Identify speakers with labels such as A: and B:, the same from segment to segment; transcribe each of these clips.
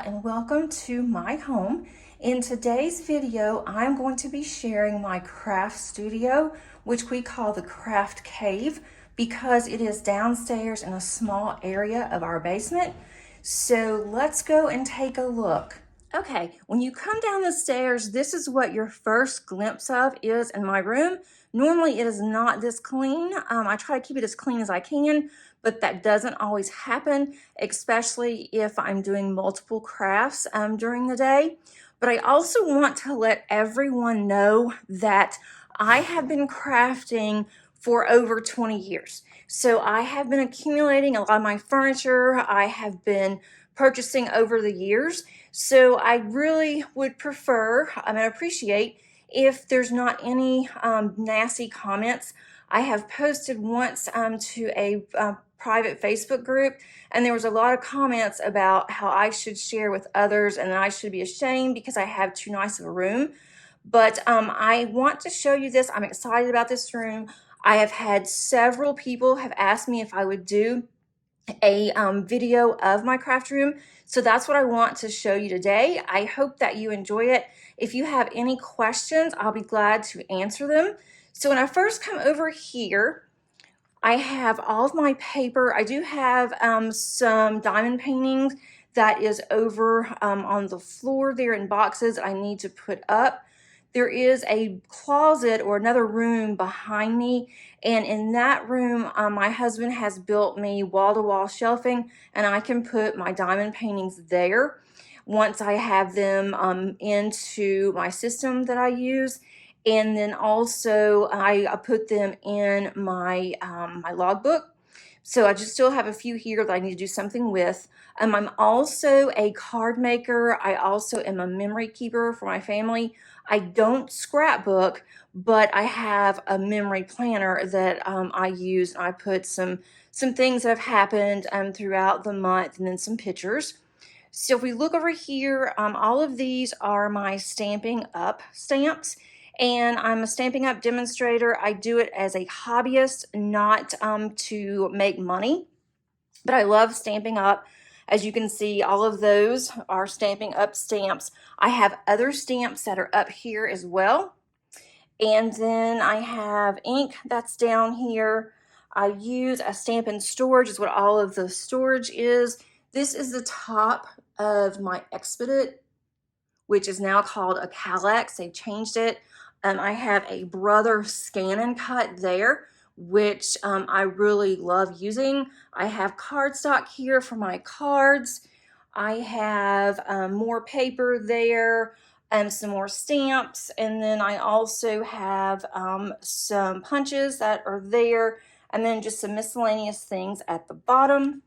A: and welcome to my home. In today's video, I'm going to be sharing my craft studio, which we call the craft cave, because it is downstairs in a small area of our basement. So let's go and take a look. Okay, when you come down the stairs, this is what your first glimpse of is in my room. Normally it is not this clean. I try to keep it as clean as I can, but that doesn't always happen, especially if I'm doing multiple crafts during the day. But I also want to let everyone know that I have been crafting for over 20 years. So I have been accumulating a lot of my furniture. I have been purchasing over the years. So I really would prefer and appreciate if there's not any nasty comments. I have posted once to a private Facebook group, and there was a lot of comments about how I should share with others and that I should be ashamed because I have too nice of a room. But I want to show you this. I'm excited about this room. I have had several people have asked me if I would do a video of my craft room. So that's what I want to show you today. I hope that you enjoy it. If you have any questions, I'll be glad to answer them. So when I first come over here, I have all of my paper. I do have some diamond paintings that is over on the floor there in boxes I need to put up. There is a closet or another room behind me, and in that room my husband has built me wall-to-wall shelving, and I can put my diamond paintings there once I have them into my system that I use. And then also I put them in my my logbook. So I just still have a few here that I need to do something with. I'm also a card maker. I also am a memory keeper for my family. I don't scrapbook, but I have a memory planner that I use. I put some things that have happened throughout the month, and then some pictures. So if we look over here, all of these are my Stampin' Up stamps. And I'm a Stampin' Up demonstrator. I do it as a hobbyist, not to make money, but I love Stampin' Up. As you can see, all of those are Stampin' Up stamps. I have other stamps that are up here as well. And then I have ink that's down here. I use a Stampin' Storage is what all of the storage is. This is the top of my Expedit, which is now called a Calyx. They changed it. I have a Brother Scan and Cut there, which I really love using. I have cardstock here for my cards. I have more paper there, some more stamps, and then I also have some punches that are there, and then just some miscellaneous things at the bottom.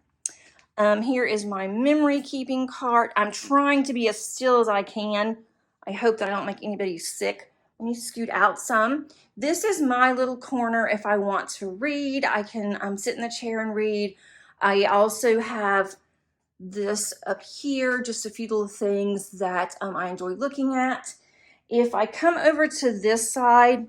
A: Here is my memory keeping cart. I'm trying to be as still as I can. I hope that I don't make anybody sick. Let me scoot out some. This is my little corner. If I want to read, I can sit in the chair and read. I also have this up here, just a few little things that I enjoy looking at. If I come over to this side, I'm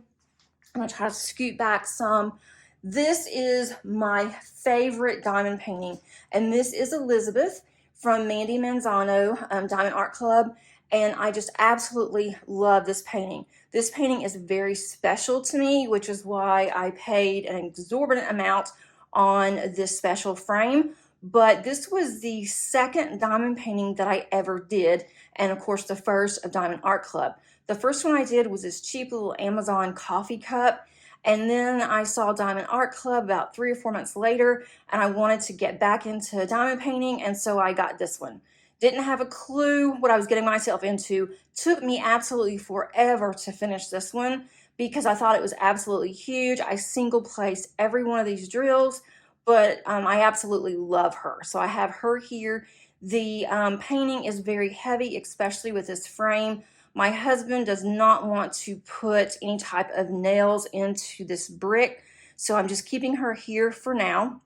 A: gonna try to scoot back some. This is my favorite diamond painting, and this is Elizabeth from Mandy Manzano Diamond Art Club, and I just absolutely love this painting. This painting is very special to me, which is why I paid an exorbitant amount on this special frame. But this was the second diamond painting that I ever did, and of course the first of Diamond Art Club. The first one I did was this cheap little Amazon coffee cup, and then I saw Diamond Art Club about 3 or 4 months later, and I wanted to get back into diamond painting, and so I got this one. Didn't have a clue what I was getting myself into. Took me absolutely forever to finish this one because I thought it was absolutely huge. I single placed every one of these drills, but I absolutely love her. So I have her here. The painting is very heavy, especially with this frame. My husband does not want to put any type of nails into this brick, so I'm just keeping her here for now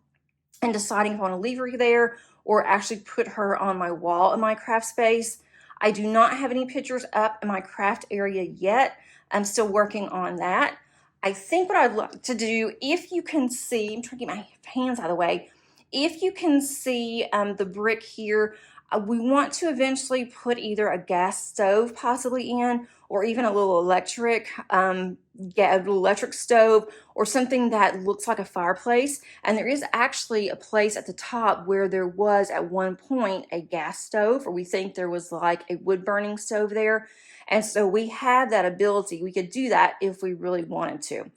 A: and deciding if I want to leave her there or actually put her on my wall in my craft space. I do not have any pictures up in my craft area yet. I'm still working on that. I think what I'd like to do, if you can see, I'm trying to get my hands out of the way. If you can see the brick here, We want to eventually put either a gas stove possibly in, or even a little electric stove, or something that looks like a fireplace. And there is actually a place at the top where there was at one point a gas stove, or we think there was like a wood burning stove there. And so we have that ability. We could do that if we really wanted to.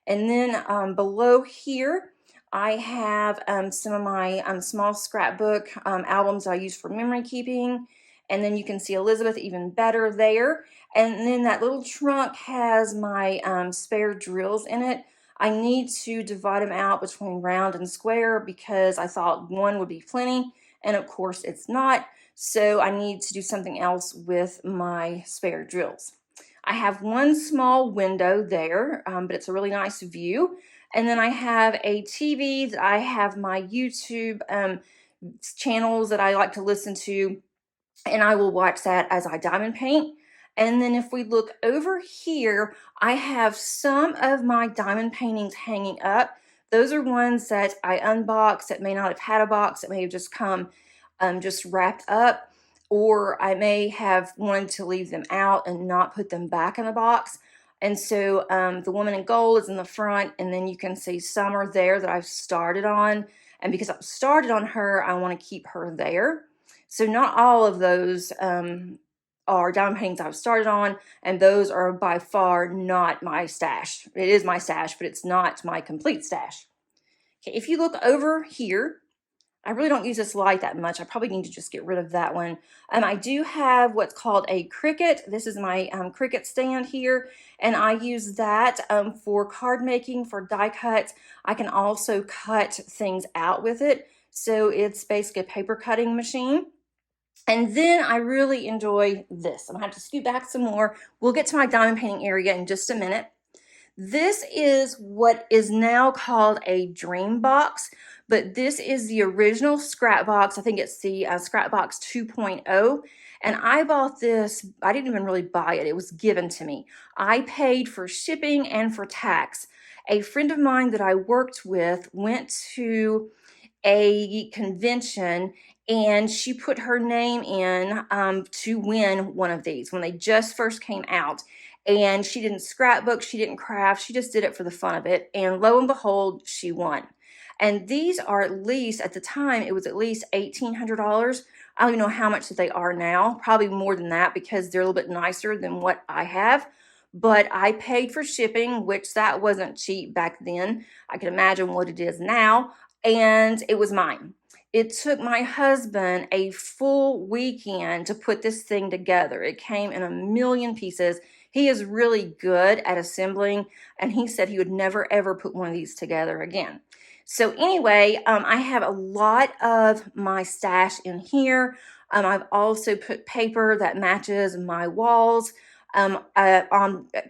A: And then below here, I have some of my small scrapbook albums I use for memory keeping. And then you can see Elizabeth even better there. And then that little trunk has my spare drills in it. I need to divide them out between round and square because I thought one would be plenty. And of course it's not. So I need to do something else with my spare drills. I have one small window there, but it's a really nice view. And then I have a TV that I have my YouTube channels that I like to listen to, and I will watch that as I diamond paint. And then if we look over here, I have some of my diamond paintings hanging up. Those are ones that I unboxed that may not have had a box, that may have just come just wrapped up, or I may have wanted to leave them out and not put them back in the box. And so the woman in gold is in the front, and then you can see some are there that I've started on. And because I've started on her, I want to keep her there. So not all of those are diamond paintings I've started on, and those are by far not my stash. It is my stash, but it's not my complete stash. Okay, if you look over here, I really don't use this light that much. I probably need to just get rid of that one. I do have what's called a Cricut. This is my Cricut stand here, and I use that for card making, for die cuts. I can also cut things out with it. So it's basically a paper cutting machine. And then I really enjoy this. I'm gonna have to scoot back some more. We'll get to my diamond painting area in just a minute. This is what is now called a dream box, but this is the original scrap box. I think it's the scrap box 2.0. And I bought this, I didn't even really buy it. It was given to me. I paid for shipping and for tax. A friend of mine that I worked with went to a convention, and she put her name in to win one of these when they just first came out. And she didn't scrapbook, she didn't craft, she just did it for the fun of it. And lo and behold, she won. And these are at least, at the time, it was at least $1,800. I don't even know how much that they are now, probably more than that because they're a little bit nicer than what I have. But I paid for shipping, which that wasn't cheap back then. I can imagine what it is now, and it was mine. It took my husband a full weekend to put this thing together. It came in a million pieces. He is really good at assembling, and he said he would never ever put one of these together again. So anyway, I have a lot of my stash in here. I've also put paper that matches my walls on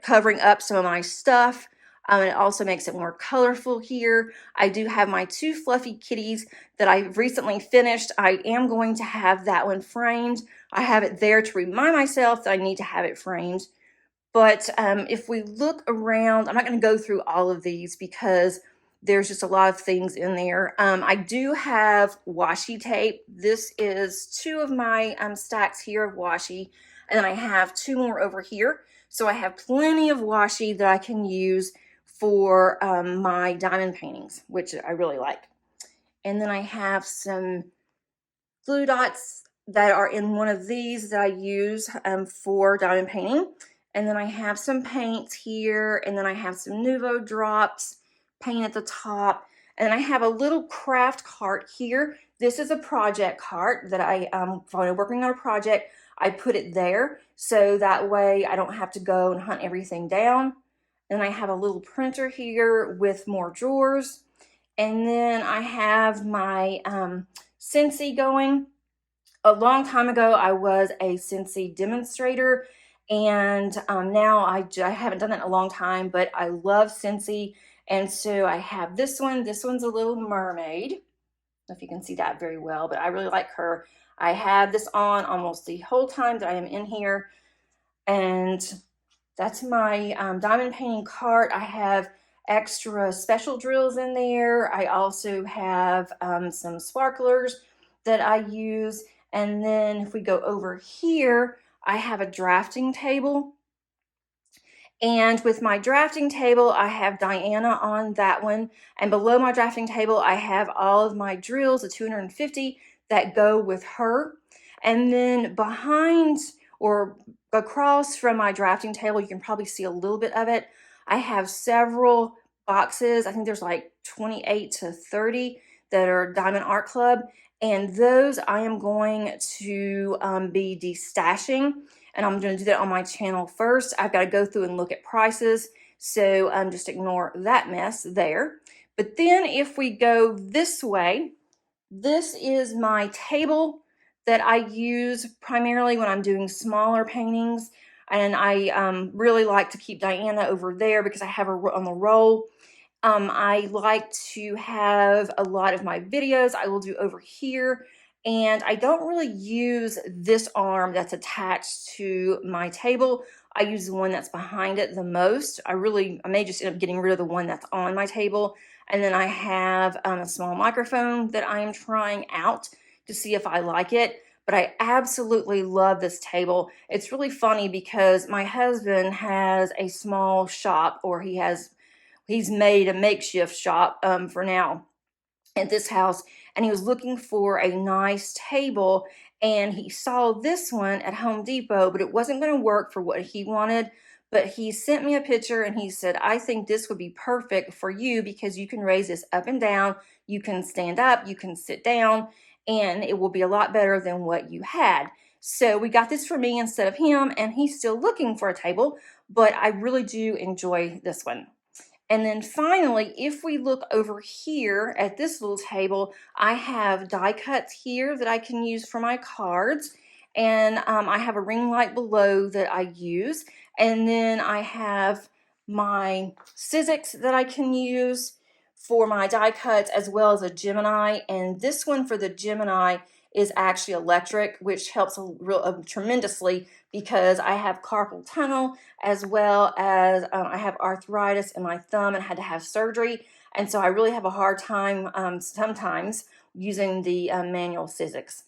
A: covering up some of my stuff. It also makes it more colorful here. I do have my two fluffy kitties that I recently finished. I am going to have that one framed. I have it there to remind myself that I need to have it framed. But if we look around, I'm not going to go through all of these because there's just a lot of things in there. I do have washi tape. This is two of my stacks here of washi, and then I have two more over here. So I have plenty of washi that I can use for my diamond paintings, which I really like. And then I have some glue dots that are in one of these that I use for diamond painting. And then I have some paints here, and then I have some Nuvo drops, paint at the top. And I have a little craft cart here. This is a project cart that when I'm working on a project, I put it there. So that way I don't have to go and hunt everything down. And I have a little printer here with more drawers. And then I have my Scentsy going. A long time ago, I was a Scentsy demonstrator, and now I haven't done that in a long time, but I love Scentsy. And so I have this one. This one's a little mermaid. I don't know if you can see that very well, but I really like her. I have this on almost the whole time that I am in here. And that's my diamond painting cart. I have extra special drills in there. I also have some sparklers that I use. And then if we go over here, I have a drafting table. And with my drafting table, I have Diana on that one. And below my drafting table, I have all of my drills, the 250 that go with her. And then behind or across from my drafting table, you can probably see a little bit of it. I have several boxes. I think there's like 28 to 30 that are Diamond Art Club. And those I am going to be destashing. And I'm going to do that on my channel first. I've got to go through and look at prices, so just ignore that mess there. But then if we go this way, this is my table that I use primarily when I'm doing smaller paintings, and I really like to keep Diana over there because I have her on the roll. I like to have a lot of my videos I will do over here, and I don't really use this arm that's attached to my table. I use the one that's behind it the most. I may just end up getting rid of the one that's on my table. And then I have a small microphone that I am trying out to see if I like it. But I absolutely love this table. It's really funny because my husband has a small shop, or he's made a makeshift shop for now at this house, and he was looking for a nice table, and he saw this one at Home Depot, but it wasn't going to work for what he wanted. But he sent me a picture and he said, I think this would be perfect for you because you can raise this up and down, you can stand up, you can sit down, and it will be a lot better than what you had. So we got this for me instead of him, and he's still looking for a table, but I really do enjoy this one. And then finally, if we look over here at this little table, I have die cuts here that I can use for my cards. And I have a ring light below that I use. And then I have my Sizzix that I can use for my die cuts, as well as a Gemini. And this one for the Gemini is actually electric, which helps tremendously because I have carpal tunnel, as well as I have arthritis in my thumb and had to have surgery. And so I really have a hard time sometimes using the manual Sizzix.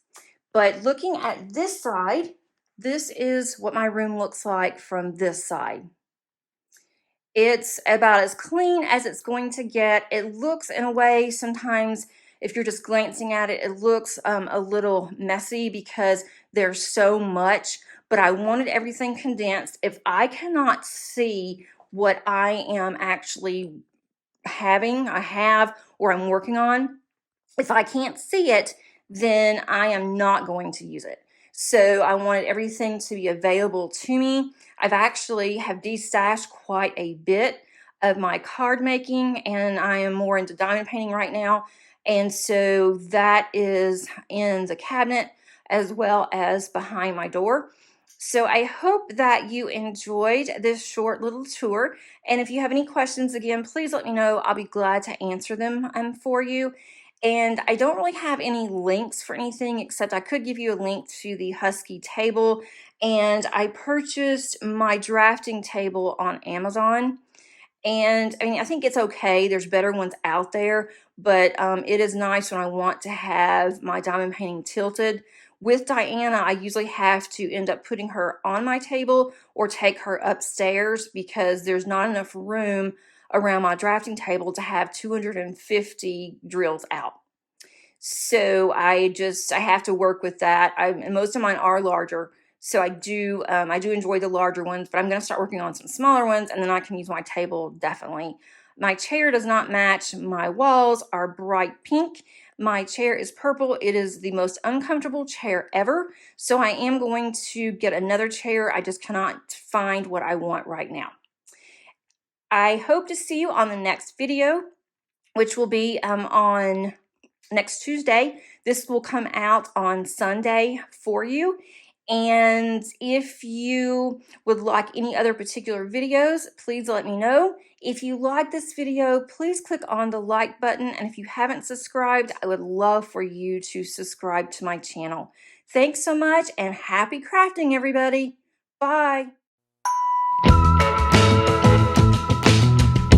A: But looking at this side, this is what my room looks like from this side. It's about as clean as it's going to get. It looks, in a way, sometimes if you're just glancing at it, it looks a little messy because there's so much, but I wanted everything condensed. If I cannot see what I am actually I have, or I'm working on, if I can't see it, then I am not going to use it. So I wanted everything to be available to me. I've actually have destashed quite a bit of my card making, and I am more into diamond painting right now. And so that is in the cabinet as well as behind my door. So I hope that you enjoyed this short little tour. And if you have any questions, again, please let me know. I'll be glad to answer them for you. And I don't really have any links for anything, except I could give you a link to the Husky table. And I purchased my drafting table on Amazon. And I mean, I think it's okay. There's better ones out there, but it is nice when I want to have my diamond painting tilted. With Diana, I usually have to end up putting her on my table or take her upstairs because there's not enough room around my drafting table to have 250 drills out. So I have to work with that. And most of mine are larger, so I do enjoy the larger ones, but I'm going to start working on some smaller ones, and then I can use my table definitely. My chair does not match. My walls are bright pink. My chair is purple. It is the most uncomfortable chair ever, so I am going to get another chair. I just cannot find what I want right now. I hope to see you on the next video, which will be on next Tuesday. This will come out on Sunday for you. And if you would like any other particular videos, please let me know. If you like this video, please click on the like button. And if you haven't subscribed, I would love for you to subscribe to my channel. Thanks so much, and happy crafting, everybody. Bye.